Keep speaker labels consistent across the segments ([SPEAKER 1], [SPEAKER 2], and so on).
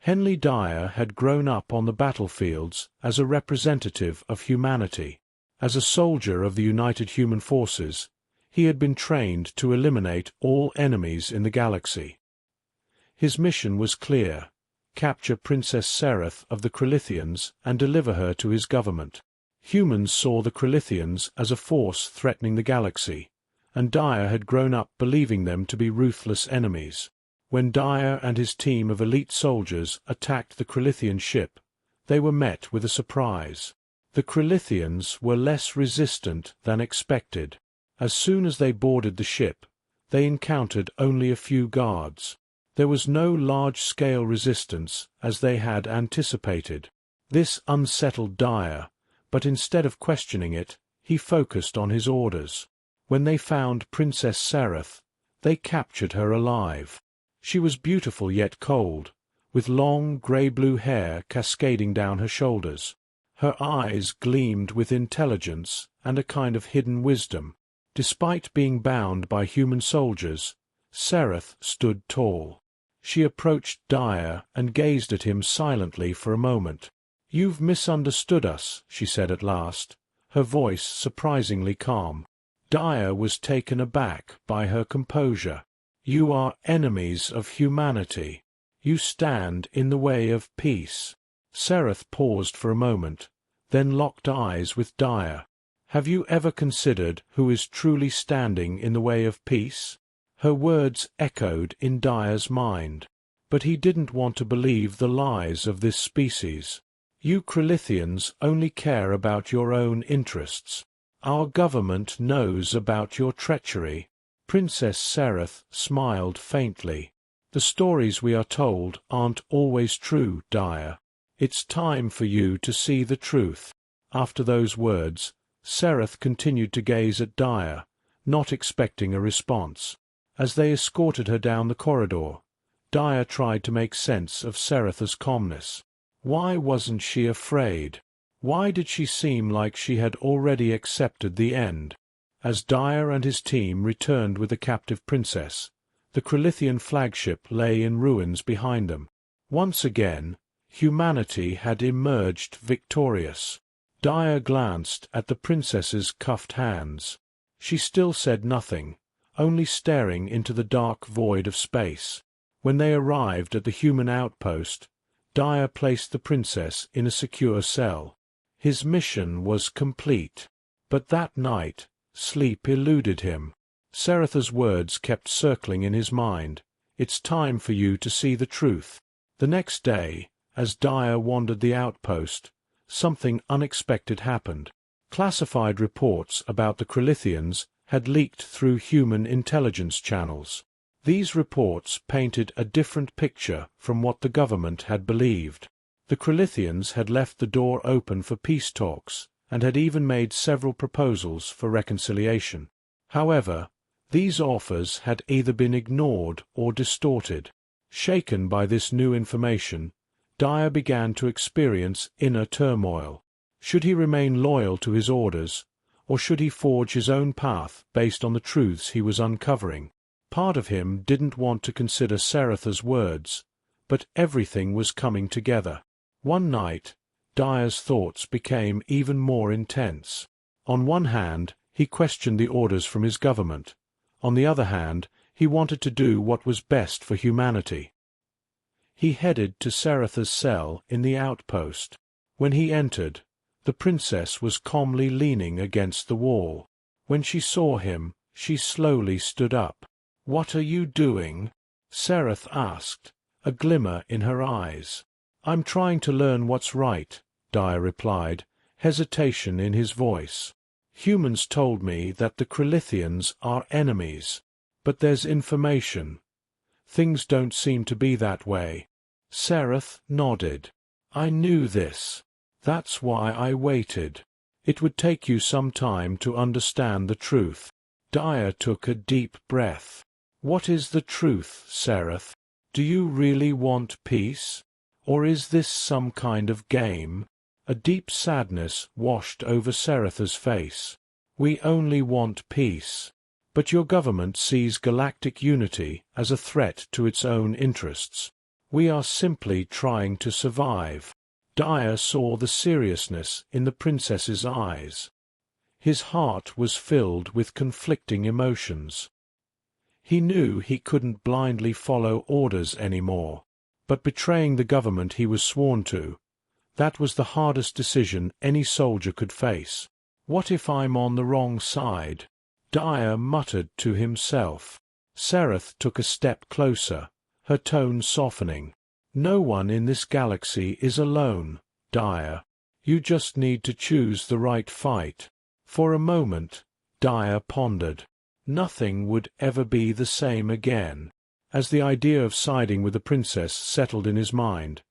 [SPEAKER 1] Henry Dyer had grown up on the battlefields as a representative of humanity. As a soldier of the United Human Forces, he had been trained to eliminate all enemies in the galaxy. His mission was clear: capture Princess Sereth of the Crilithians and deliver her to his government. Humans saw the Crilithians as a force threatening the galaxy, and Dyer had grown up believing them to be ruthless enemies. When Dyer and his team of elite soldiers attacked the Crilithian ship, they were met with a surprise. The Crilithians were less resistant than expected. As soon as they boarded the ship, they encountered only a few guards. There was no large-scale resistance as they had anticipated. This unsettled Dyer, but instead of questioning it, he focused on his orders. When they found Princess Sereth, they captured her alive. She was beautiful yet cold, with long grey-blue hair cascading down her shoulders. Her eyes gleamed with intelligence and a kind of hidden wisdom. Despite being bound by human soldiers, Sereth stood tall. She approached Dyer and gazed at him silently for a moment. "You've misunderstood us," she said at last, her voice surprisingly calm. Dyer was taken aback by her composure. "You are enemies of humanity. You stand in the way of peace." Sereth paused for a moment, then locked eyes with Dyer. "Have you ever considered who is truly standing in the way of peace?" Her words echoed in Dyer's mind, but he didn't want to believe the lies of this species. "You Crilithians only care about your own interests. Our government knows about your treachery." Princess Sereth smiled faintly. "The stories we are told aren't always true, Dyer. It's time for you to see the truth." After those words, Sereth continued to gaze at Dyer, not expecting a response. As they escorted her down the corridor, Dyer tried to make sense of Sereth's calmness. Why wasn't she afraid? Why did she seem like she had already accepted the end? As Dyer and his team returned with the captive princess, the Crilithian flagship lay in ruins behind them. Once again, humanity had emerged victorious. Dyer glanced at the princess's cuffed hands. She still said nothing, only staring into the dark void of space. When they arrived at the human outpost, Dyer placed the princess in a secure cell. His mission was complete. But that night, sleep eluded him. Sereth's words kept circling in his mind. "It's time for you to see the truth." The next day, as Dyer wandered the outpost, something unexpected happened. Classified reports about the Crilithians had leaked through human intelligence channels. These reports painted a different picture from what the government had believed. The Crilithians had left the door open for peace talks, and had even made several proposals for reconciliation. However, these offers had either been ignored or distorted. Shaken by this new information, Dyer began to experience inner turmoil. Should he remain loyal to his orders, or should he forge his own path based on the truths he was uncovering? Part of him didn't want to consider Sereth's words, but everything was coming together. One night, Dyer's thoughts became even more intense. On one hand, he questioned the orders from his government. On the other hand, he wanted to do what was best for humanity. He headed to Sereth's cell in the outpost. When he entered, the princess was calmly leaning against the wall. When she saw him, she slowly stood up. "What are you doing?" Sereth asked, a glimmer in her eyes. "I'm trying to learn what's right," Dyer replied, hesitation in his voice. "Humans told me that the Crilithians are enemies, but there's information. Things don't seem to be that way." Sereth nodded. "I knew this. That's why I waited. It would take you some time to understand the truth." Dyer took a deep breath. "What is the truth, Sereth? Do you really want peace? Or is this some kind of game?" A deep sadness washed over Sereth's face. "We only want peace. But your government sees galactic unity as a threat to its own interests. We are simply trying to survive." Dyer saw the seriousness in the princess's eyes. His heart was filled with conflicting emotions. He knew he couldn't blindly follow orders anymore, but betraying the government he was sworn to, that was the hardest decision any soldier could face. "What if I'm on the wrong side?" Dyer muttered to himself. Sereth took a step closer, her tone softening. "No one in this galaxy is alone, Dyer. You just need to choose the right fight." For a moment, Dyer pondered. Nothing would ever be the same again. As the idea of siding with the princess settled in his mind,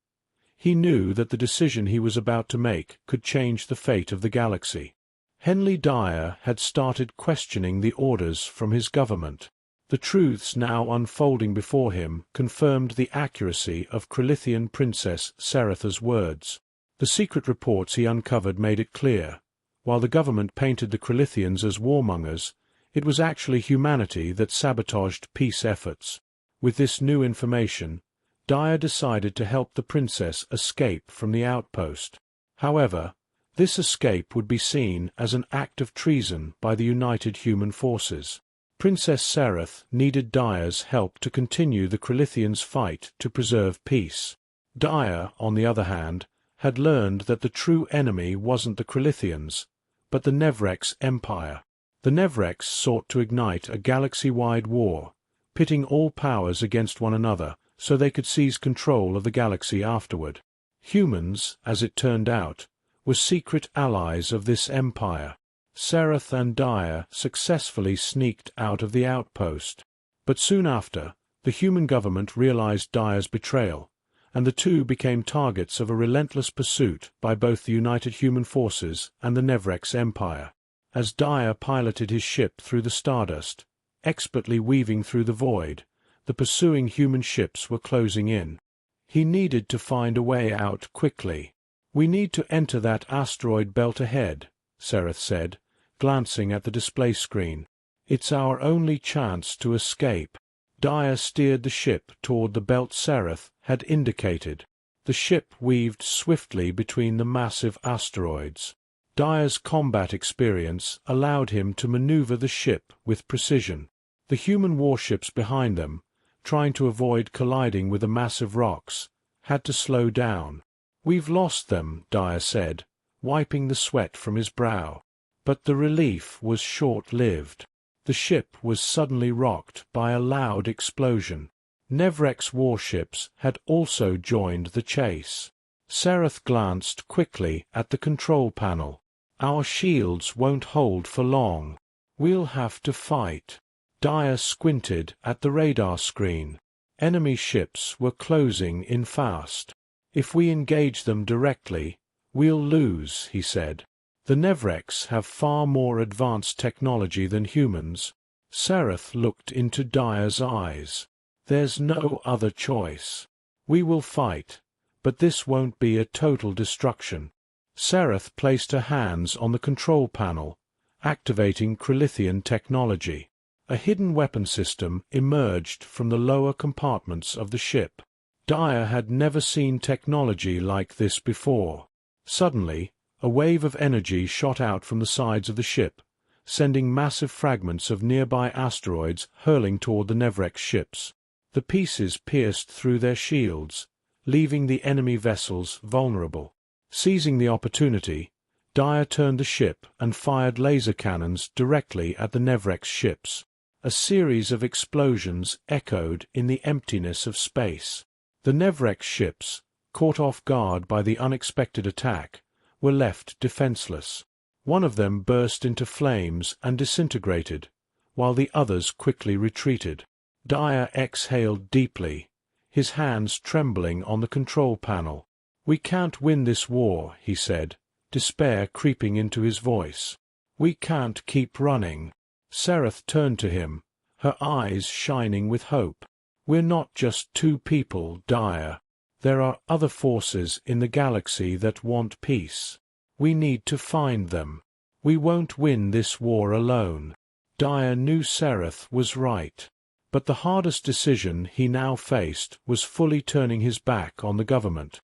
[SPEAKER 1] he knew that the decision he was about to make could change the fate of the galaxy. Henley Dyer had started questioning the orders from his government. The truths now unfolding before him confirmed the accuracy of Krillithian Princess Seretha's words. The secret reports he uncovered made it clear. While the government painted the Krillithians as warmongers, it was actually humanity that sabotaged peace efforts. With this new information, Dyer decided to help the princess escape from the outpost. However, this escape would be seen as an act of treason by the united human forces. Princess Sereth needed Dyer's help to continue the Krillithians' fight to preserve peace. Dyer, on the other hand, had learned that the true enemy wasn't the Krillithians, but the Nevrex Empire. The Nevrex sought to ignite a galaxy-wide war, pitting all powers against one another so they could seize control of the galaxy afterward. Humans, as it turned out, were secret allies of this empire. Sereth and Dyer successfully sneaked out of the outpost. But soon after, the human government realized Dyer's betrayal, and the two became targets of a relentless pursuit by both the united human forces and the Nevrex Empire. As Dyer piloted his ship through the stardust, expertly weaving through the void, the pursuing human ships were closing in. He needed to find a way out quickly. "We need to enter that asteroid belt ahead," Sereth said, glancing at the display screen. "It's our only chance to escape." Dyer steered the ship toward the belt Sereth had indicated. The ship weaved swiftly between the massive asteroids. Dyer's combat experience allowed him to maneuver the ship with precision. The human warships behind them, trying to avoid colliding with the massive rocks, had to slow down. "We've lost them," Dyer said, wiping the sweat from his brow. But the relief was short-lived. The ship was suddenly rocked by a loud explosion. Nevrex warships had also joined the chase. Sereth glanced quickly at the control panel. "Our shields won't hold for long. We'll have to fight." Dyer squinted at the radar screen. Enemy ships were closing in fast. "If we engage them directly, we'll lose," he said. "The Nevrex have far more advanced technology than humans." Sereth looked into Dyer's eyes. "There's no other choice. We will fight, but this won't be a total destruction." Sereth placed her hands on the control panel, activating Krillithian technology. A hidden weapon system emerged from the lower compartments of the ship. Dyer had never seen technology like this before. Suddenly, a wave of energy shot out from the sides of the ship, sending massive fragments of nearby asteroids hurling toward the Nevrex ships. The pieces pierced through their shields, leaving the enemy vessels vulnerable. Seizing the opportunity, Dyer turned the ship and fired laser cannons directly at the Nevrex ships. A series of explosions echoed in the emptiness of space. The Nevrex ships, caught off guard by the unexpected attack, were left defenseless. One of them burst into flames and disintegrated, while the others quickly retreated. Dyer exhaled deeply, his hands trembling on the control panel. "We can't win this war," he said, despair creeping into his voice. "We can't keep running." Sereth turned to him, her eyes shining with hope. "We're not just two people, Dyer. There are other forces in the galaxy that want peace. We need to find them. We won't win this war alone." Dyer knew Sereth was right. But the hardest decision he now faced was fully turning his back on the government.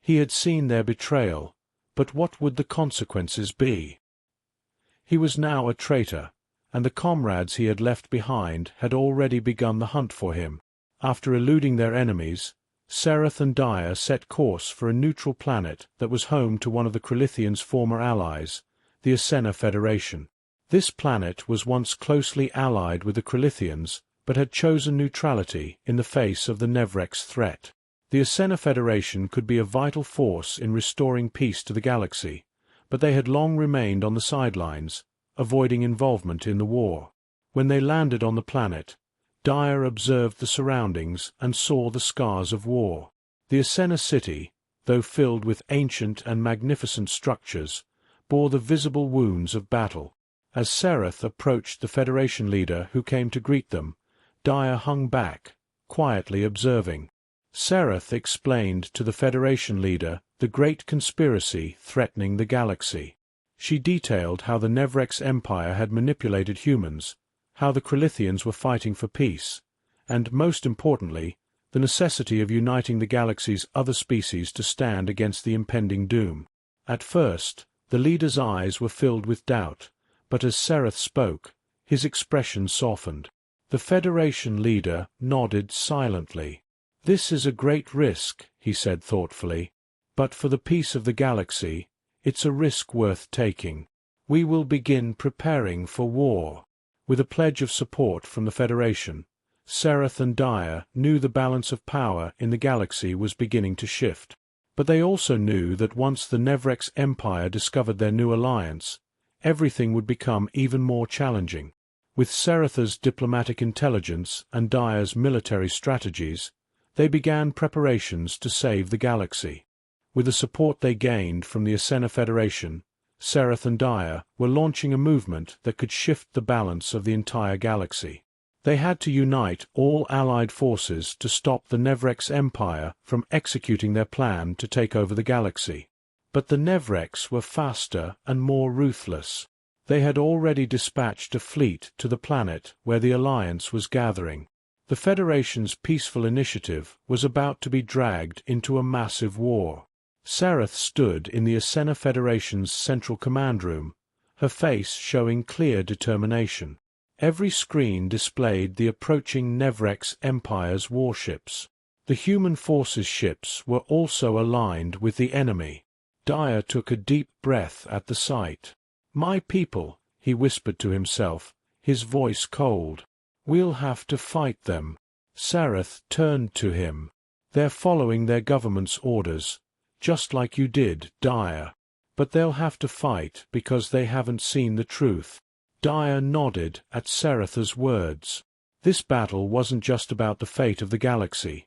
[SPEAKER 1] He had seen their betrayal, but what would the consequences be? He was now a traitor, and the comrades he had left behind had already begun the hunt for him. After eluding their enemies, Sereth and Dyer set course for a neutral planet that was home to one of the Crilithians' former allies, the Asena Federation. This planet was once closely allied with the Crilithians, but had chosen neutrality in the face of the Nevrex threat. The Asena Federation could be a vital force in restoring peace to the galaxy, but they had long remained on the sidelines, avoiding involvement in the war. When they landed on the planet, Dyer observed the surroundings and saw the scars of war. The Asena city, though filled with ancient and magnificent structures, bore the visible wounds of battle. As Sereth approached the Federation leader who came to greet them, Dyer hung back, quietly observing. Sereth explained to the Federation leader the great conspiracy threatening the galaxy. She detailed how the Nevrex Empire had manipulated humans, how the Crilithians were fighting for peace, and, most importantly, the necessity of uniting the galaxy's other species to stand against the impending doom. At first, the leader's eyes were filled with doubt, but as Sereth spoke, his expression softened. The Federation leader nodded silently. "This is a great risk," he said thoughtfully, "but for the peace of the galaxy, it's a risk worth taking. We will begin preparing for war." With a pledge of support from the Federation, Sereth and Dyer knew the balance of power in the galaxy was beginning to shift. But they also knew that once the Nevrex Empire discovered their new alliance, everything would become even more challenging. With Sereth's diplomatic intelligence and Dyer's military strategies, they began preparations to save the galaxy. With the support they gained from the Asena Federation, Sereth and Dyer were launching a movement that could shift the balance of the entire galaxy. They had to unite all Allied forces to stop the Nevrex Empire from executing their plan to take over the galaxy. But the Nevrex were faster and more ruthless. They had already dispatched a fleet to the planet where the Alliance was gathering. The Federation's peaceful initiative was about to be dragged into a massive war. Sereth stood in the Asena Federation's central command room, her face showing clear determination. Every screen displayed the approaching Nevrex Empire's warships. The human forces ships were also aligned with the enemy. Dyer took a deep breath at the sight. "My people," he whispered to himself, his voice cold. "We'll have to fight them." Sereth turned to him. "They're following their government's orders, just like you did, Dyer. But they'll have to fight because they haven't seen the truth." Dyer nodded at Sereth's words. This battle wasn't just about the fate of the galaxy.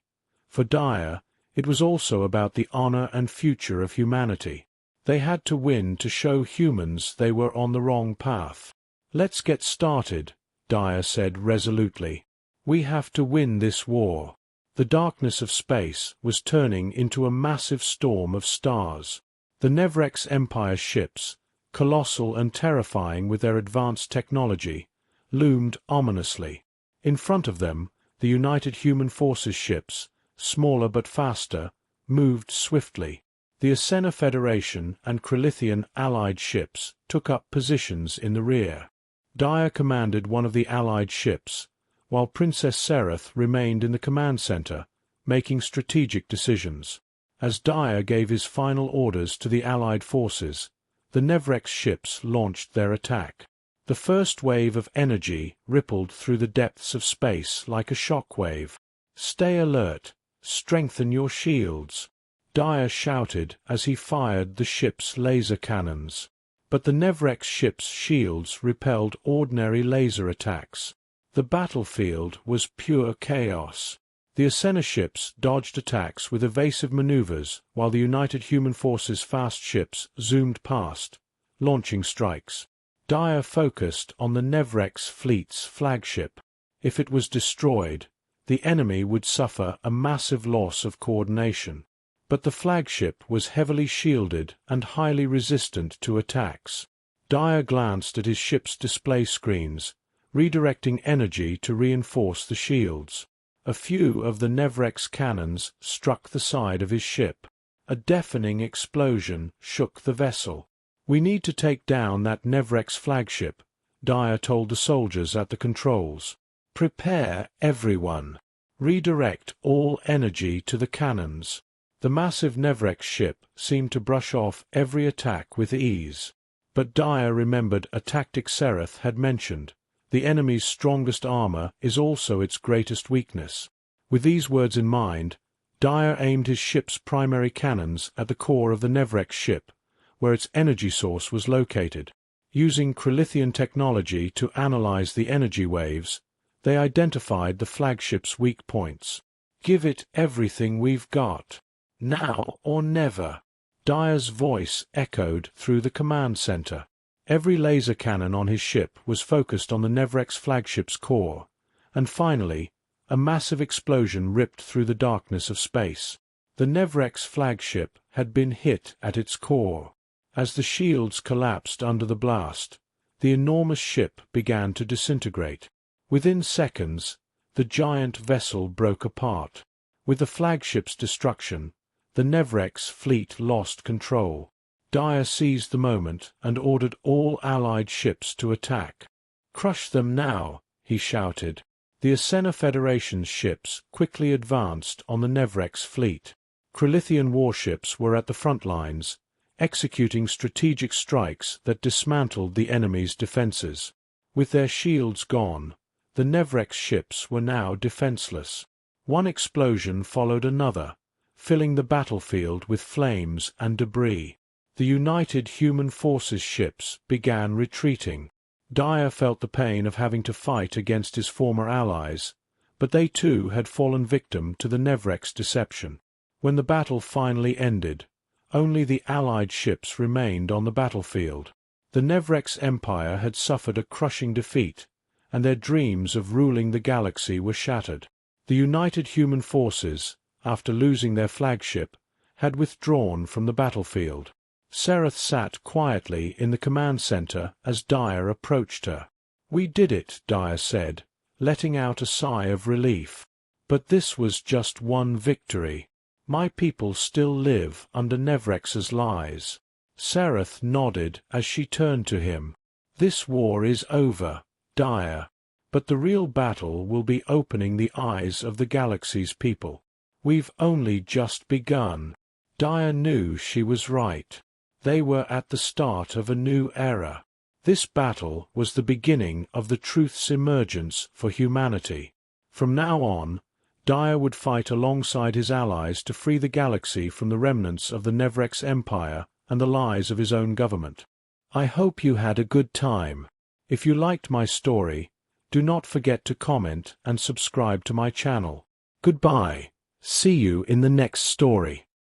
[SPEAKER 1] For Dyer, it was also about the honor and future of humanity. They had to win to show humans they were on the wrong path. "Let's get started," Dyer said resolutely. "We have to win this war." The darkness of space was turning into a massive storm of stars. The Nevrex Empire ships, colossal and terrifying with their advanced technology, loomed ominously. In front of them, the United Human Forces ships, smaller but faster, moved swiftly. The Asena Federation and Crilithian allied ships took up positions in the rear. Dyer commanded one of the allied ships, while Princess Sereth remained in the command center, making strategic decisions. As Dyer gave his final orders to the allied forces, the Nevrex ships launched their attack. The first wave of energy rippled through the depths of space like a shock wave. "Stay alert, strengthen your shields," Dyer shouted as he fired the ship's laser cannons. But the Nevrex ship's shields repelled ordinary laser attacks. The battlefield was pure chaos. The Asena ships dodged attacks with evasive maneuvers while the United Human Forces fast ships zoomed past, launching strikes. Dyer focused on the Nevrex fleet's flagship. If it was destroyed, the enemy would suffer a massive loss of coordination. But the flagship was heavily shielded and highly resistant to attacks. Dyer glanced at his ship's display screens, redirecting energy to reinforce the shields. A few of the Nevrek's cannons struck the side of his ship. A deafening explosion shook the vessel. "We need to take down that Nevrek's flagship," Dyer told the soldiers at the controls. "Prepare everyone. Redirect all energy to the cannons." The massive Nevrek ship seemed to brush off every attack with ease. But Dyer remembered a tactic Sereth had mentioned: the enemy's strongest armor is also its greatest weakness. With these words in mind, Dyer aimed his ship's primary cannons at the core of the Nevrek ship, where its energy source was located. Using Krillithian technology to analyze the energy waves, they identified the flagship's weak points. "Give it everything we've got. Now or never." Dyer's voice echoed through the command center. Every laser cannon on his ship was focused on the Nevrek's flagship's core, and finally, a massive explosion ripped through the darkness of space. The Nevrek's flagship had been hit at its core. As the shields collapsed under the blast, the enormous ship began to disintegrate. Within seconds, the giant vessel broke apart. With the flagship's destruction, the Nevrek's fleet lost control. Dyer seized the moment and ordered all Allied ships to attack. "Crush them now," he shouted. The Asena Federation's ships quickly advanced on the Nevrek's fleet. Krillithian warships were at the front lines, executing strategic strikes that dismantled the enemy's defenses. With their shields gone, the Nevrek's ships were now defenseless. One explosion followed another, filling the battlefield with flames and debris. The United Human Forces ships began retreating. Dyer felt the pain of having to fight against his former allies, but they too had fallen victim to the Nevrek's deception. When the battle finally ended, only the Allied ships remained on the battlefield. The Nevrek's empire had suffered a crushing defeat, and their dreams of ruling the galaxy were shattered. The United Human Forces, after losing their flagship, had withdrawn from the battlefield. Sereth sat quietly in the command center as Dyer approached her. "We did it," Dyer said, letting out a sigh of relief. "But this was just one victory. My people still live under Nevrex's lies." Sereth nodded as she turned to him. "This war is over, Dyer, but the real battle will be opening the eyes of the galaxy's people. We've only just begun." Dyer knew she was right. They were at the start of a new era. This battle was the beginning of the truth's emergence for humanity. From now on, Dyer would fight alongside his allies to free the galaxy from the remnants of the Nevrek's empire and the lies of his own government. I hope you had a good time. If you liked my story, do not forget to comment and subscribe to my channel. Goodbye. See you in the next story.